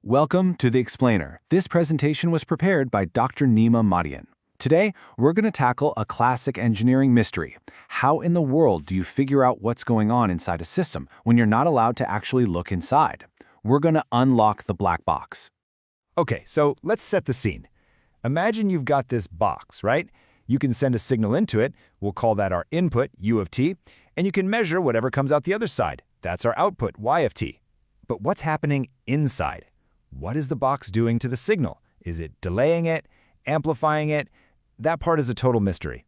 Welcome to The Explainer. This presentation was prepared by Dr. Nima Mahdian. Today, we're going to tackle a classic engineering mystery. How in the world do you figure out what's going on inside a system when you're not allowed to actually look inside? We're going to unlock the black box. Okay, so let's set the scene. Imagine you've got this box, right? You can send a signal into it, we'll call that our input, U of t, and you can measure whatever comes out the other side. That's our output, Y of t. But what's happening inside? What is the box doing to the signal? Is it delaying it, amplifying it? That part is a total mystery.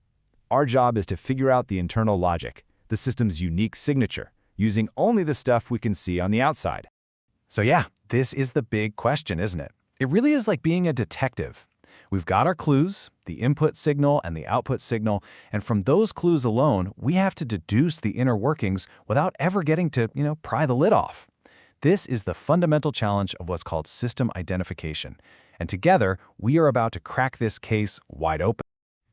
Our job is to figure out the internal logic, the system's unique signature, using only the stuff we can see on the outside. So yeah, this is the big question, isn't it? It really is like being a detective. We've got our clues, the input signal and the output signal, and from those clues alone, we have to deduce the inner workings without ever getting to, pry the lid off. This is the fundamental challenge of what's called system identification. And together, we are about to crack this case wide open.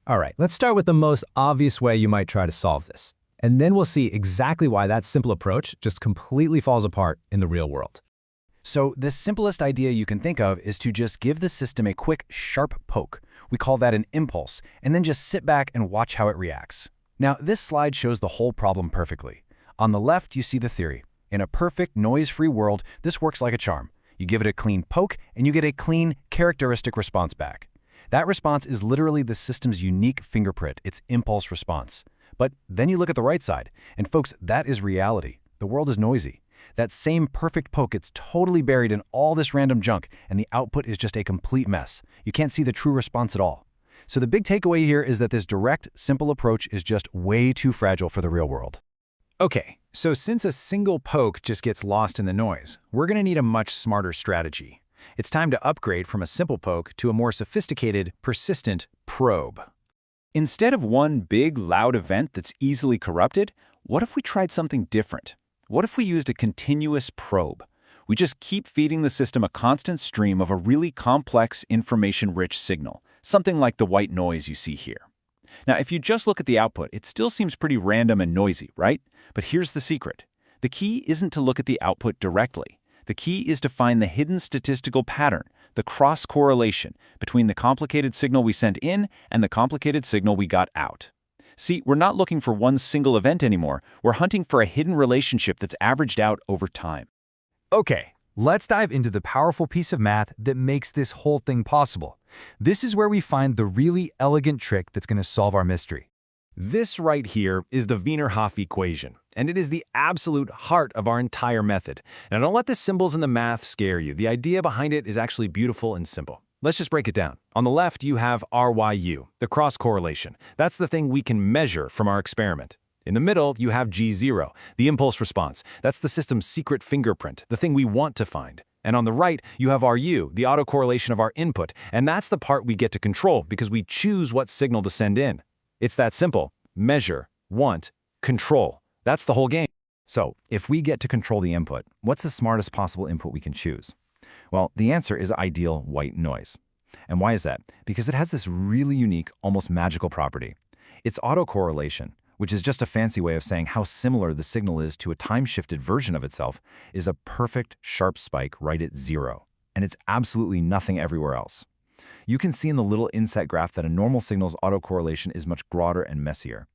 All right, let's start with the most obvious way you might try to solve this. And then we'll see exactly why that simple approach just completely falls apart in the real world. So the simplest idea you can think of is to just give the system a quick, sharp poke. We call that an impulse, and then just sit back and watch how it reacts. Now, this slide shows the whole problem perfectly. On the left, you see the theory. In a perfect, noise-free world, this works like a charm. You give it a clean poke, and you get a clean, characteristic response back. That response is literally the system's unique fingerprint, its impulse response. But then you look at the right side, and folks, that is reality. The world is noisy. That same perfect poke gets totally buried in all this random junk, and the output is just a complete mess. You can't see the true response at all. So the big takeaway here is that this direct, simple approach is just way too fragile for the real world. Okay, so since a single poke just gets lost in the noise, we're going to need a much smarter strategy. It's time to upgrade from a simple poke to a more sophisticated, persistent probe. Instead of one big, loud event that's easily corrupted, what if we tried something different? What if we used a continuous probe? We just keep feeding the system a constant stream of a really complex, information-rich signal, something like the white noise you see here. Now, if you just look at the output, it still seems pretty random and noisy, right? But here's the secret. The key isn't to look at the output directly. The key is to find the hidden statistical pattern, the cross-correlation between the complicated signal we sent in and the complicated signal we got out. See, we're not looking for one single event anymore. We're hunting for a hidden relationship that's averaged out over time. Okay, let's dive into the powerful piece of math that makes this whole thing possible. This is where we find the really elegant trick that's going to solve our mystery. This right here is the Wiener-Hoff equation, and it is the absolute heart of our entire method. Now, don't let the symbols and the math scare you. The idea behind it is actually beautiful and simple. Let's just break it down. On the left, you have RYU, the cross-correlation. That's the thing we can measure from our experiment. In the middle, you have G0, the impulse response. That's the system's secret fingerprint, the thing we want to find. And on the right, you have RU, the autocorrelation of our input. And that's the part we get to control because we choose what signal to send in. It's that simple. Measure, want, control. That's the whole game. So, if we get to control the input, what's the smartest possible input we can choose? Well, the answer is ideal white noise. And why is that? Because it has this really unique, almost magical property. It's autocorrelation, which is just a fancy way of saying how similar the signal is to a time-shifted version of itself, is a perfect, sharp spike right at 0. And it's absolutely nothing everywhere else. You can see in the little inset graph that a normal signal's autocorrelation is much broader and messier.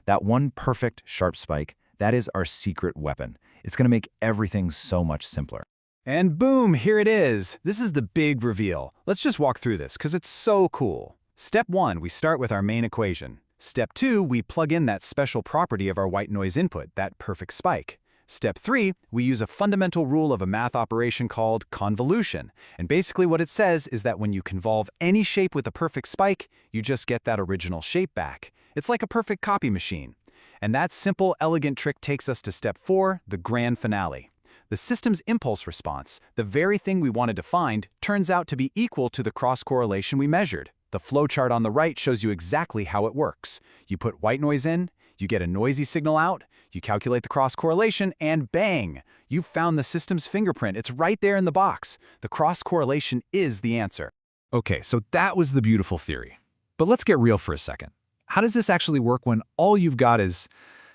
That one perfect, sharp spike, that is our secret weapon. It's going to make everything so much simpler. And boom, here it is. This is the big reveal. Let's just walk through this because it's so cool. Step 1, we start with our main equation. Step 2, we plug in that special property of our white noise input, that perfect spike. Step 3, we use a fundamental rule of a math operation called convolution. And basically what it says is that when you convolve any shape with a perfect spike, you just get that original shape back. It's like a perfect copy machine. And that simple, elegant trick takes us to step 4, the grand finale. The system's impulse response, the very thing we wanted to find, turns out to be equal to the cross-correlation we measured. The flowchart on the right shows you exactly how it works. You put white noise in, you get a noisy signal out, you calculate the cross-correlation, and bang! You've found the system's fingerprint. It's right there in the box. The cross-correlation is the answer. Okay, so that was the beautiful theory. But let's get real for a second. How does this actually work when all you've got is,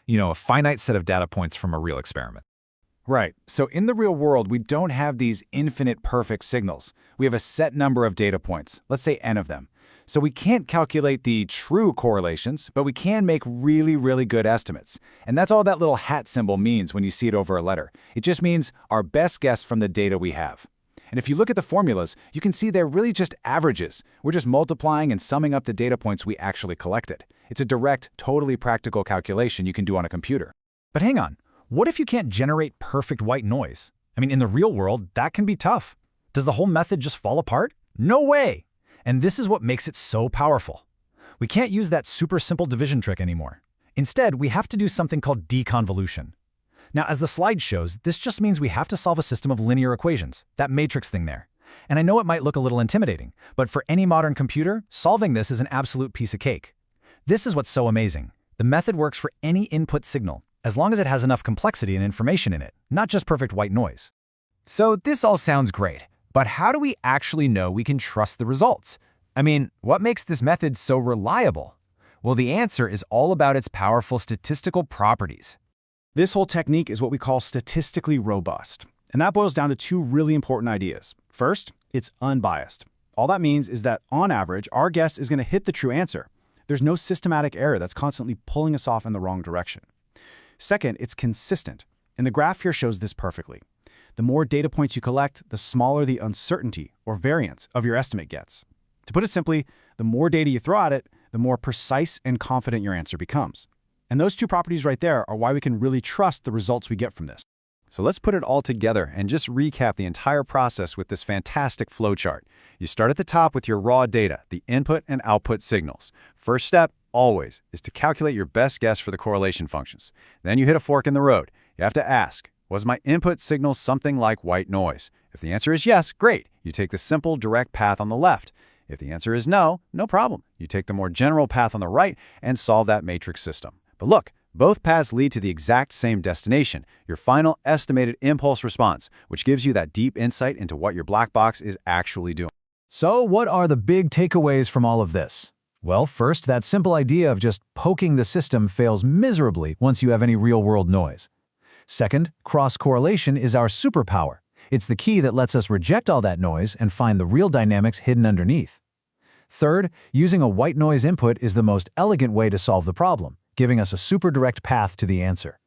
a finite set of data points from a real experiment? Right. So in the real world, we don't have these infinite perfect signals. We have a set number of data points, let's say n of them. So we can't calculate the true correlations, but we can make really, really good estimates. And that's all that little hat symbol means when you see it over a letter. It just means our best guess from the data we have. And if you look at the formulas, you can see they're really just averages. We're just multiplying and summing up the data points we actually collected. It's a direct, totally practical calculation you can do on a computer. But hang on. What if you can't generate perfect white noise? I mean, in the real world, that can be tough. Does the whole method just fall apart? No way! And this is what makes it so powerful. We can't use that super simple division trick anymore. Instead, we have to do something called deconvolution. Now, as the slide shows, this just means we have to solve a system of linear equations, that matrix thing there. And I know it might look a little intimidating, but for any modern computer, solving this is an absolute piece of cake. This is what's so amazing. The method works for any input signal, as long as it has enough complexity and information in it, not just perfect white noise. So this all sounds great, but how do we actually know we can trust the results? I mean, what makes this method so reliable? Well, the answer is all about its powerful statistical properties. This whole technique is what we call statistically robust. And that boils down to two really important ideas. First, it's unbiased. All that means is that, on average, our guess is going to hit the true answer. There's no systematic error that's constantly pulling us off in the wrong direction. Second, it's consistent, and the graph here shows this perfectly. The more data points you collect, the smaller the uncertainty or variance of your estimate gets. To put it simply, the more data you throw at it, the more precise and confident your answer becomes. And those two properties right there are why we can really trust the results we get from this. So let's put it all together and just recap the entire process with this fantastic flowchart. You start at the top with your raw data, the input and output signals. First step, always, is to calculate your best guess for the correlation functions. Then you hit a fork in the road. You have to ask, was my input signal something like white noise? If the answer is yes, great. You take the simple, direct path on the left. If the answer is no, no problem. You take the more general path on the right and solve that matrix system. But look, both paths lead to the exact same destination, your final estimated impulse response, which gives you that deep insight into what your black box is actually doing. So what are the big takeaways from all of this? Well, first, that simple idea of just poking the system fails miserably once you have any real-world noise. Second, cross-correlation is our superpower. It's the key that lets us reject all that noise and find the real dynamics hidden underneath. Third, using a white noise input is the most elegant way to solve the problem, giving us a super direct path to the answer.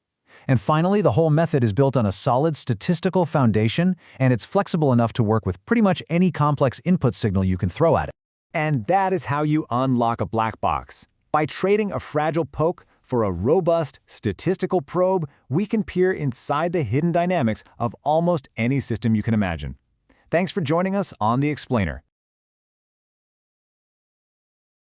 And finally, the whole method is built on a solid statistical foundation, and it's flexible enough to work with pretty much any complex input signal you can throw at it. And that is how you unlock a black box. By trading a fragile poke for a robust statistical probe, we can peer inside the hidden dynamics of almost any system you can imagine. Thanks for joining us on The Explainer.